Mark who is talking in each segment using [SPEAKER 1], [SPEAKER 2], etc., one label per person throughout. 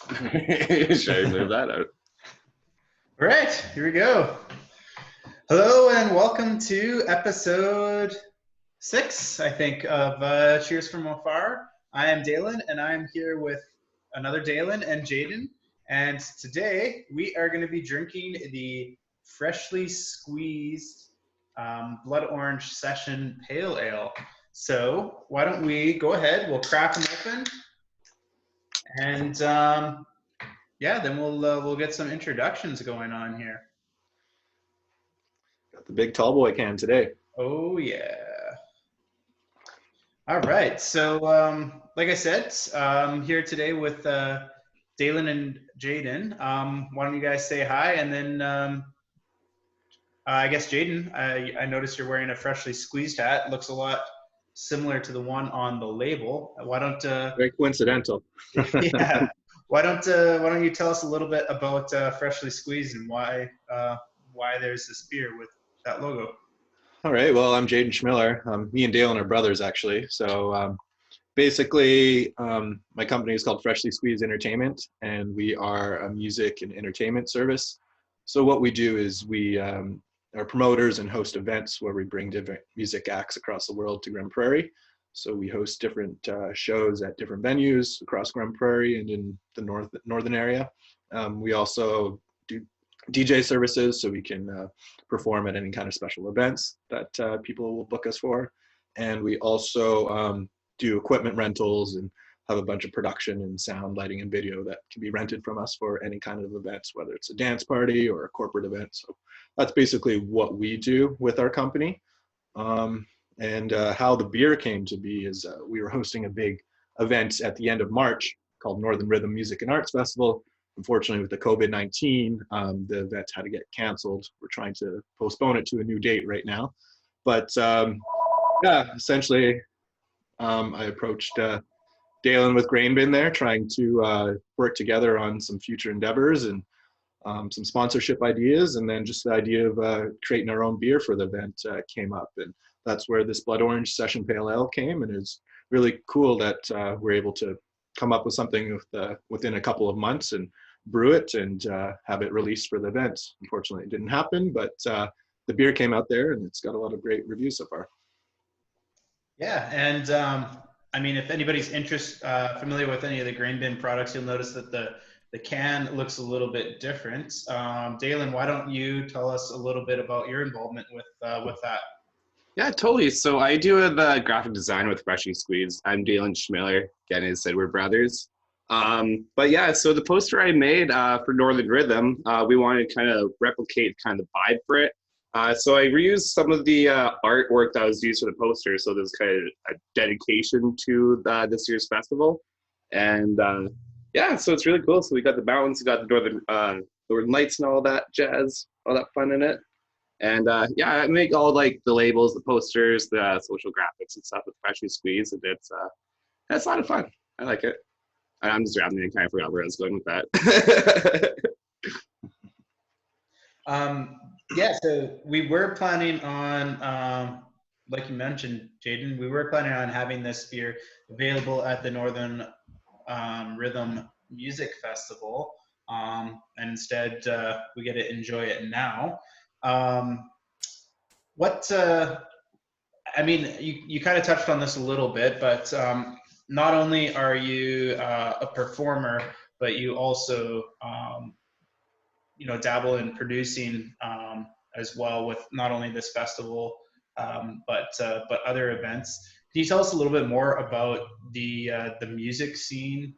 [SPEAKER 1] Should I move that out?
[SPEAKER 2] All right, here we go. Hello and welcome to episode 6, I think, of Cheers from Afar. I am Dalen and I am here with another Dalen and Jaden. And today we are going to be drinking the freshly squeezed blood orange session pale ale. So why don't we go ahead, we'll crack them open and yeah, then we'll get some introductions going on here.
[SPEAKER 1] Got the big tall boy can today.
[SPEAKER 2] Oh yeah. All right. So, like I said, I'm here today with Dalen and Jaden. Why don't you guys say hi? And then I guess Jaden, I noticed you're wearing a freshly squeezed hat. It looks a lot similar to the one on the label. Why don't
[SPEAKER 1] Very coincidental.
[SPEAKER 2] yeah? Why don't you tell us a little bit about freshly squeezed and why there's this beer with that logo?
[SPEAKER 1] All right. Well, I'm Jaden Schmiller. Me and Dalen are brothers, actually. So basically, my company is called Freshly Squeezed Entertainment, and we are a music and entertainment service. So what we do is we are promoters and host events where we bring different music acts across the world to Grand Prairie. So we host different shows at different venues across Grand Prairie and in the northern area. We also do DJ services, so we can perform at any kind of special events that people will book us for. And we also do equipment rentals and have a bunch of production and sound, lighting, and video that can be rented from us for any kind of events, whether it's a dance party or a corporate event. So that's basically what we do with our company. And how the beer came to be is we were hosting a big event at the end of March called Northern Rhythm Music and Arts Festival. Unfortunately, with the COVID-19, the event had to get canceled. We're trying to postpone it to a new date right now. But yeah, essentially, I approached Dalen with Grain Bin there, trying to work together on some future endeavors and some sponsorship ideas. And then just the idea of creating our own beer for the event came up. And that's where this Blood Orange Session Pale Ale came. And it's really cool that we're able to come up with something within a couple of months and brew it and have it released for the event. Unfortunately, it didn't happen, but the beer came out there and it's got a lot of great reviews so far.
[SPEAKER 2] Yeah, and I mean, if anybody's familiar with any of the Grain Bin products, you'll notice that the can looks a little bit different. Dalen, why don't you tell us a little bit about your involvement with that?
[SPEAKER 3] Yeah, totally. So I do the graphic design with Freshly Squeezed. I'm Dalen Schmiller. Again, as I said, we're brothers. But yeah, so the poster I made for Northern Rhythm, we wanted to kind of replicate kind of the vibe for it. So I reused some of the artwork that was used for the poster. So there's kind of a dedication to this year's festival. And yeah, so it's really cool. So we got the mountains, we got the northern lights and all that jazz, all that fun in it. And yeah, I make all like the labels, the posters, the social graphics and stuff with Freshly Squeezed, and it's a lot of fun. I like it. I'm just rambling. I kind of forgot where I was going with that.
[SPEAKER 2] Yeah, so we were planning on, like you mentioned, Jaden, we were planning on having this beer available at the Northern Rhythm Music Festival, and instead we get to enjoy it now. What I mean, you kind of touched on this a little bit, but not only are you a performer, but you also dabble in producing as well with not only this festival but other events. Can you tell us a little bit more about the music scene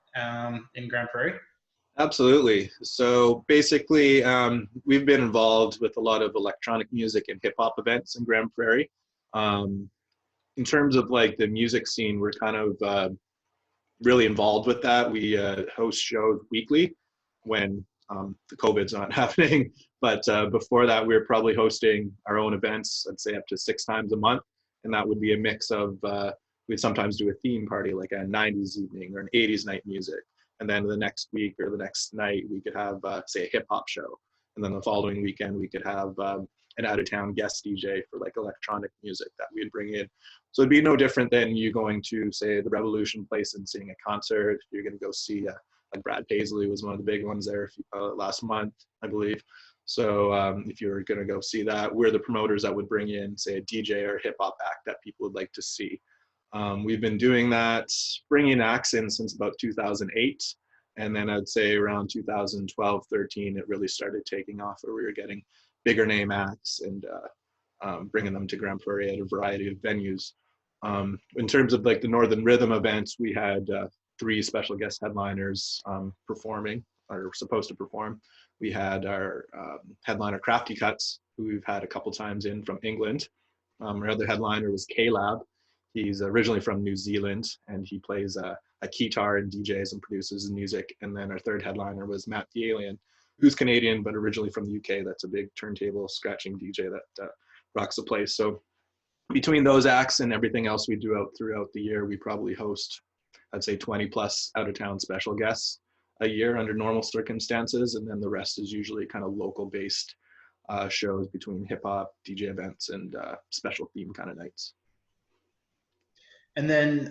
[SPEAKER 2] in Grand Prairie?
[SPEAKER 1] Absolutely. So basically, we've been involved with a lot of electronic music and hip hop events in Grand Prairie. In terms of like the music scene, we're kind of really involved with that. We host shows weekly when the COVID's not happening. But before that, we were probably hosting our own events, I'd say up to 6 times a month. And that would be a mix of, we'd sometimes do a theme party, like a 90s evening or an 80s night music. And then the next week or the next night, we could have, say, a hip hop show. And then the following weekend, we could have an out of town guest DJ for like electronic music that we'd bring in. So it'd be no different than you going to, say, the Revolution place and seeing a concert. You're going to go see Like Brad Paisley was one of the big ones there last month, I believe. So if you're going to go see that, we're the promoters that would bring in, say, a DJ or a hip hop act that people would like to see. We've been doing that, bringing acts in since about 2008. And then I'd say around 2012, 13, it really started taking off, where we were getting bigger name acts and bringing them to Grand Prairie at a variety of venues. In terms of like the Northern Rhythm events, we had 3 special guest headliners performing, or supposed to perform. We had our headliner Crafty Cuts, who we've had a couple times in from England. Our other headliner was K-Lab. He's originally from New Zealand, and he plays a guitar and DJs and produces music. And then our third headliner was Matt the Alien, who's Canadian, but originally from the UK. That's a big turntable scratching DJ that rocks the place. So between those acts and everything else we do throughout the year, we probably host, I'd say 20 plus out of town special guests a year under normal circumstances. And then the rest is usually kind of local based shows between hip hop, DJ events, and special theme kind of nights.
[SPEAKER 2] And then,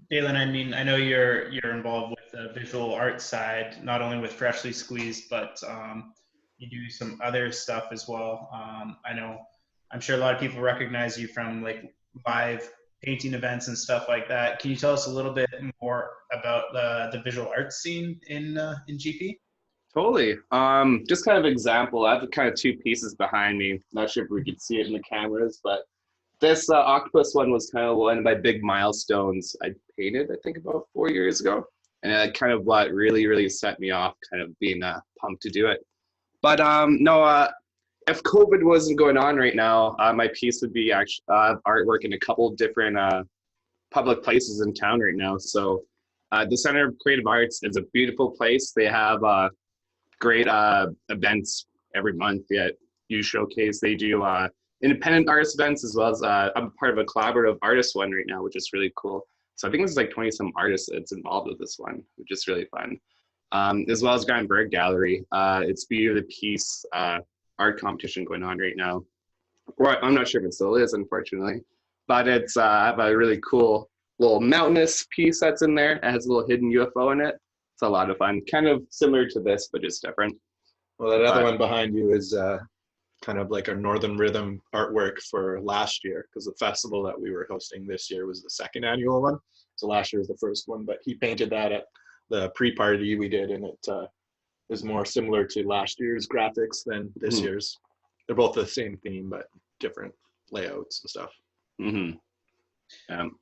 [SPEAKER 2] Dalen, I mean, I know you're involved with the visual art side, not only with Freshly Squeezed, but you do some other stuff as well. I'm sure a lot of people recognize you from like live painting events and stuff like that. Can you tell us a little bit more about the visual arts scene in GP?
[SPEAKER 3] Totally. Just kind of example, I have kind of 2 pieces behind me. Not sure if we could see it in the cameras, but this octopus one was kind of one of my big milestones I painted, I think about 4 years ago. And kind of what really, really set me off, kind of being pumped to do it. But if COVID wasn't going on right now, my piece would be actually artwork in a couple of different public places in town right now. So the Center of Creative Arts is a beautiful place. They have great events every month. You showcase. They do independent artist events, as well as I'm part of a collaborative artist one right now, which is really cool. So I think there's like 20 some artists that's involved with this one, which is really fun. As well as Grand Berg Gallery. It's Beauty of the Piece art competition going on right now. Or I'm not sure if it still is, unfortunately. But it's I have a really cool little mountainous piece that's in there. It has a little hidden UFO in it. It's a lot of fun. Kind of similar to this, but just different.
[SPEAKER 1] Well, that other one behind you is kind of like our Northern Rhythm artwork for last year, because the festival that we were hosting this year was the second annual one. So last year was the first one, but he painted that at the pre-party we did, and it is more similar to last year's graphics than this year's. They're both the same theme, but different layouts and stuff.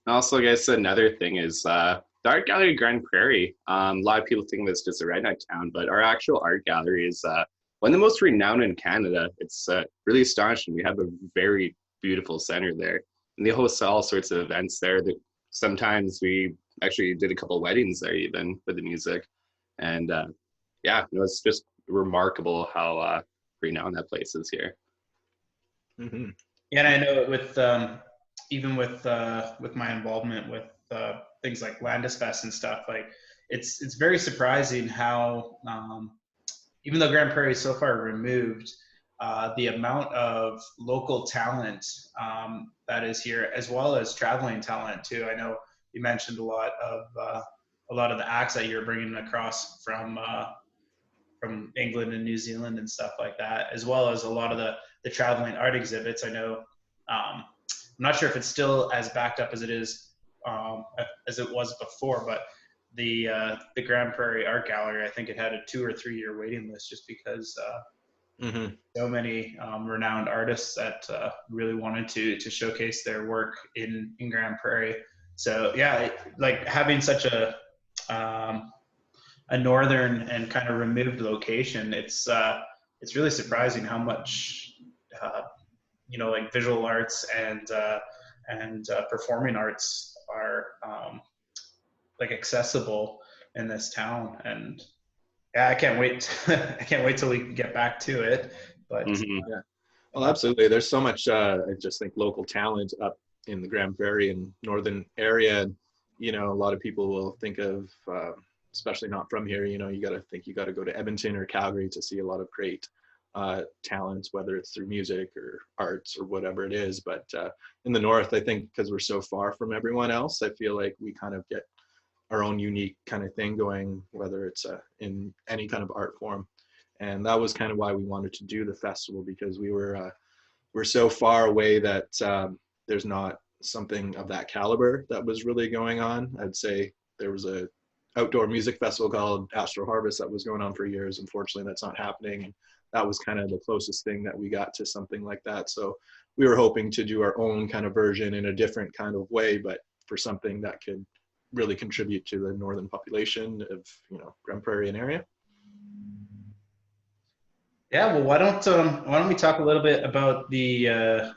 [SPEAKER 3] Also, I guess another thing is the Art Gallery Grand Prairie. A lot of people think of it as just a redneck town, but our actual art gallery is one of the most renowned in Canada. It's really astonishing. We have a very beautiful center there, and they host all sorts of events there. Sometimes we actually did a couple weddings there, even with the music, and it's just remarkable how renowned that place is here.
[SPEAKER 2] Yeah, and I know with even with my involvement with things like Landis Fest and stuff, like it's very surprising how even though Grand Prairie is so far removed, the amount of local talent that is here, as well as traveling talent too. I know you mentioned a lot of the acts that you're bringing across from England and New Zealand and stuff like that, as well as a lot of the traveling art exhibits. I know I'm not sure if it's still as backed up as it is as it was before, but the Grand Prairie Art Gallery, I think it had a 2 or 3 year waiting list, just because so many renowned artists that really wanted to showcase their work in Grand Prairie. So yeah, like having such a northern and kind of removed location, it's really surprising how much like visual arts and performing arts are like accessible in this town. And yeah, I can't wait till we get back to it. But
[SPEAKER 1] yeah, well, absolutely. There's so much I just think local talent up in the Grand Prairie and northern area. A lot of people will think of especially not from here, you got to go to Edmonton or Calgary to see a lot of great talents, whether it's through music or arts or whatever it is. But in the north, I think because we're so far from everyone else, I feel like we kind of get our own unique kind of thing going, whether it's in any kind of art form. And that was kind of why we wanted to do the festival, because we're so far away that there's not something of that caliber that was really going on. I'd say there was a outdoor music festival called Astro Harvest that was going on for years. Unfortunately, that's not happening. And that was kind of the closest thing that we got to something like that. So we were hoping to do our own kind of version in a different kind of way, but for something that could really contribute to the northern population of, Grand Prairie and area.
[SPEAKER 2] Yeah, well, why don't we talk a little bit about the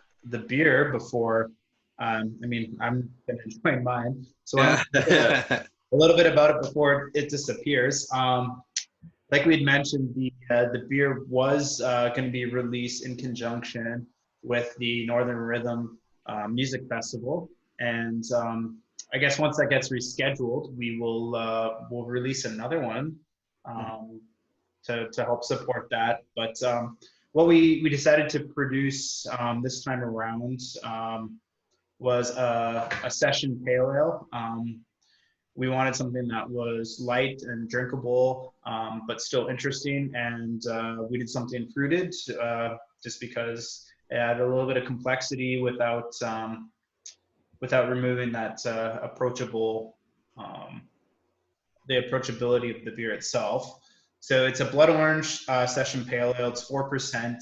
[SPEAKER 2] beer before? I mean, I'm gonna enjoy mine, so why don't we talk a little bit about it before it disappears. Like we had mentioned, the beer was going to be released in conjunction with the Northern Rhythm Music Festival, and I guess once that gets rescheduled, we'll release another one. To help support that. But what we decided to produce this time around was a session pale ale. We wanted something that was light and drinkable, but still interesting. And we did something fruited just because it had a little bit of complexity without removing that the approachability of the beer itself. So it's a blood orange session pale ale. It's 4%.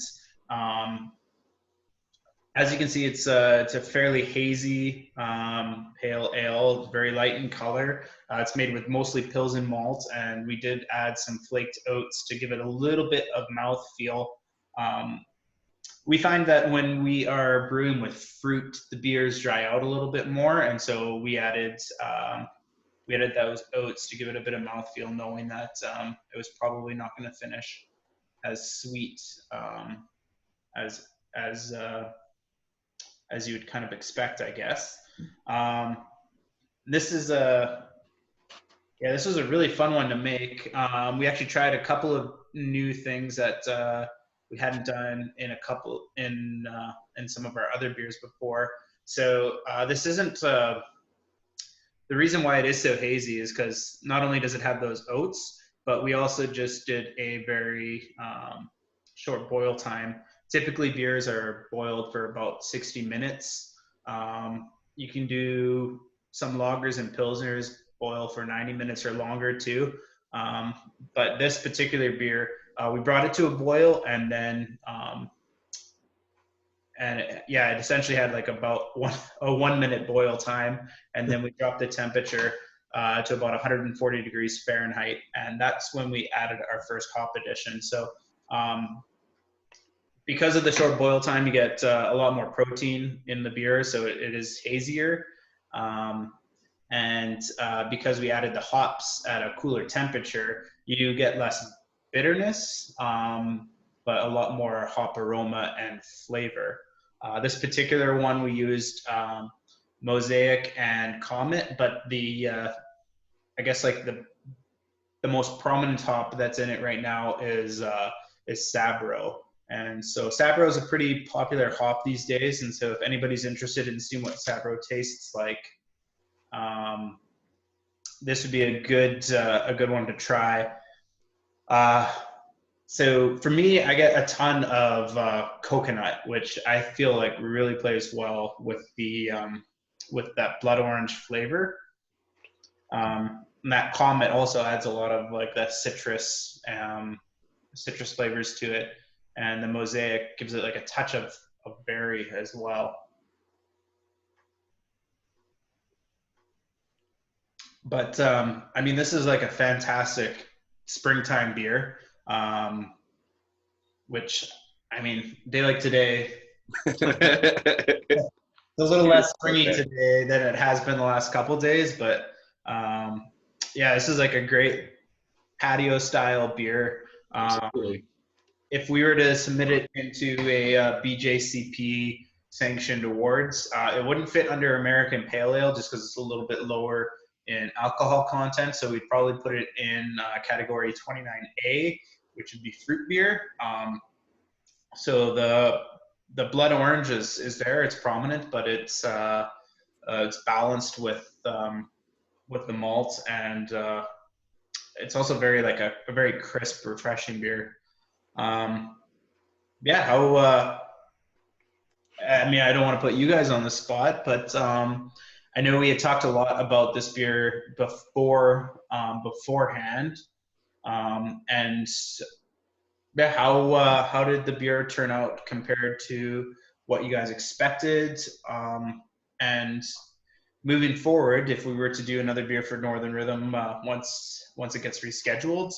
[SPEAKER 2] As you can see, it's a fairly hazy pale ale. It's very light in color. It's made with mostly Pilsen malt, and we did add some flaked oats to give it a little bit of mouthfeel. We find that when we are brewing with fruit, the beers dry out a little bit more, and so we added those oats to give it a bit of mouthfeel, knowing that it was probably not going to finish as sweet as you would kind of expect, I guess. This was a really fun one to make. We actually tried a couple of new things that we hadn't done in some of our other beers before. So this isn't. The reason why it is so hazy is because not only does it have those oats, but we also just did a very short boil time. Typically, beers are boiled for about 60 minutes. You can do some lagers and pilsners boil for 90 minutes or longer too. But this particular beer, we brought it to a boil, and then it essentially had like about a 1 minute boil time, and then we dropped the temperature to about 140 degrees Fahrenheit, and that's when we added our first hop addition. So because of the short boil time, you get a lot more protein in the beer, so it is hazier. And because we added the hops at a cooler temperature, you get less bitterness, but a lot more hop aroma and flavor. This particular one we used Mosaic and Comet, but I guess like the most prominent hop that's in it right now is Sabro. And so Sabro is a pretty popular hop these days, and so if anybody's interested in seeing what Sabro tastes like, this would be a good one to try. So for me, I get a ton of coconut, which I feel like really plays well with with that blood orange flavor. And that Comet also adds a lot of like that citrus flavors to it, and the Mosaic gives it like a touch of berry as well. But I mean, this is like a fantastic springtime beer. Which, I mean, a day like today, it's a little less springy today than it has been the last couple of days, but this is like a great patio style beer. If we were to submit it into a BJCP sanctioned awards, it wouldn't fit under American Pale Ale just because it's a little bit lower in alcohol content, so we'd probably put it in category 29A, which would be fruit beer. So the blood orange is there, it's prominent, but it's balanced with with the malt, and it's also very like a very crisp, refreshing beer. Yeah, how? I mean, I don't want to put you guys on the spot, but I know we had talked a lot about this beer beforehand, and yeah, how did the beer turn out compared to what you guys expected? And moving forward, if we were to do another beer for Northern Rhythm once it gets rescheduled,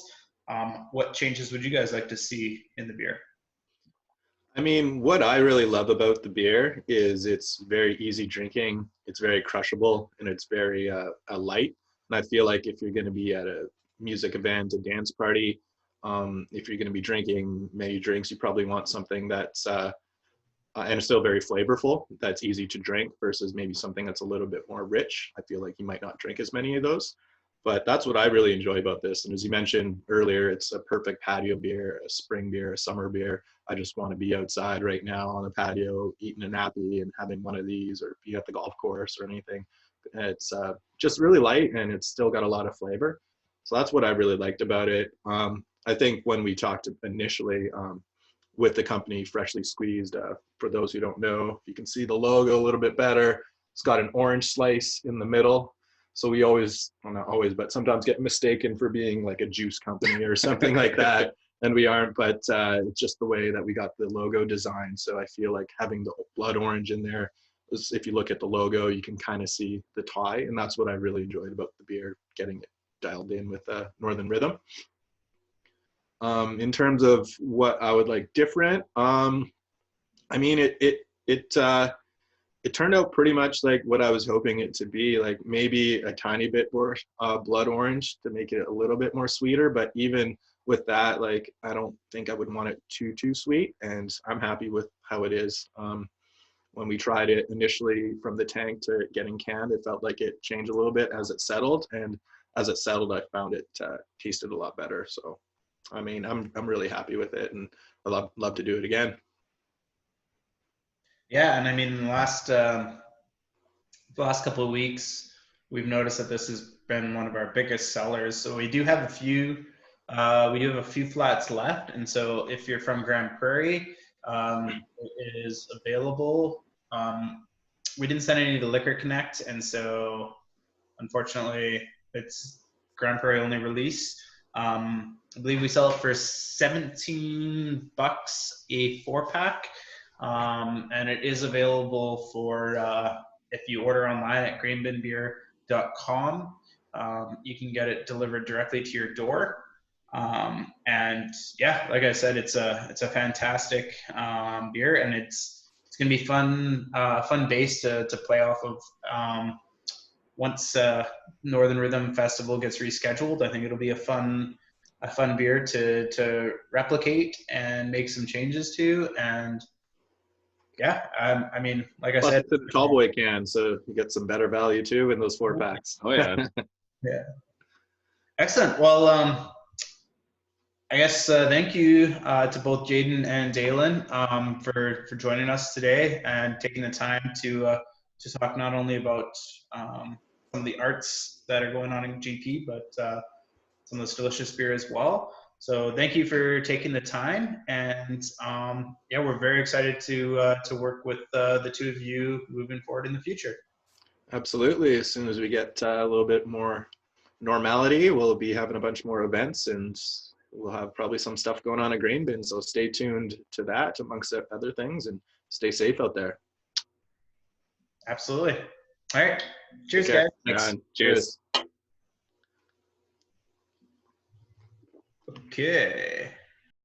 [SPEAKER 2] what changes would you guys like to see in the beer?
[SPEAKER 1] I mean, what I really love about the beer is it's very easy drinking, it's very crushable, and it's very light. And I feel like if you're going to be at a music event, a dance party, if you're going to be drinking many drinks, you probably want something that's and it's still very flavorful, that's easy to drink versus maybe something that's a little bit more rich. I feel like you might not drink as many of those. But that's what I really enjoy about this. And as you mentioned earlier, it's a perfect patio beer, a spring beer, a summer beer. I just want to be outside right now on the patio, eating a nappy and having one of these, or be at the golf course or anything. It's just really light, and it's still got a lot of flavor. So that's what I really liked about it. I think when we talked initially with the company Freshly Squeezed, for those who don't know, you can see the logo a little bit better. It's got an orange slice in the middle. So we always, well, not always, but sometimes get mistaken for being like a juice company or something like that. And we aren't, but it's just the way that we got the logo designed. So I feel like having the blood orange in there, if you look at the logo, you can kind of see the tie. And that's what I really enjoyed about the beer, getting it dialed in with Northern Rhythm. In terms of what I would like different, I mean, it turned out pretty much like what I was hoping it to be, like maybe a tiny bit more blood orange to make it a little bit more sweeter. But even with that, like, I don't think I would want it too sweet, and I'm happy with how it is. When we tried it initially from the tank to getting canned, it felt like it changed a little bit as it settled, and as it settled, I found it tasted a lot better. So, I mean, I'm really happy with it, and I love to do it again.
[SPEAKER 2] Yeah, and I mean, the last couple of weeks, we've noticed that this has been one of our biggest sellers. So we do have a few flats left, and so if you're from Grand Prairie, it is available. We didn't send any to Liquor Connect, and so unfortunately, it's Grand Prairie only release. I believe we sell it for $17 a 4-pack. And it is available for if you order online at greenbinbeer.com. You can get it delivered directly to your door. And yeah, like I said, it's a fantastic beer, and it's gonna be fun base to play off of. Once Northern Rhythm Festival gets rescheduled, I think it'll be a fun beer to replicate and make some changes to. And yeah, I mean, like I
[SPEAKER 1] Plus,
[SPEAKER 2] said,
[SPEAKER 1] it's in a tallboy can, so you get some better value too in those 4-packs.
[SPEAKER 3] Oh yeah.
[SPEAKER 2] yeah, excellent. Well, I guess thank you to both Jaden and Dalen for joining us today and taking the time to talk not only about some of the arts that are going on in GP, but some of this delicious beer as well. So thank you for taking the time, and yeah, we're very excited to work with the two of you moving forward in the future.
[SPEAKER 1] Absolutely. As soon as we get a little bit more normality, we'll be having a bunch more events, and we'll have probably some stuff going on at Grain Bin. So stay tuned to that, amongst other things, and stay safe out there.
[SPEAKER 2] Absolutely. All right. Cheers,
[SPEAKER 1] Okay.
[SPEAKER 2] guys.
[SPEAKER 3] Thanks. Cheers.
[SPEAKER 2] Okay.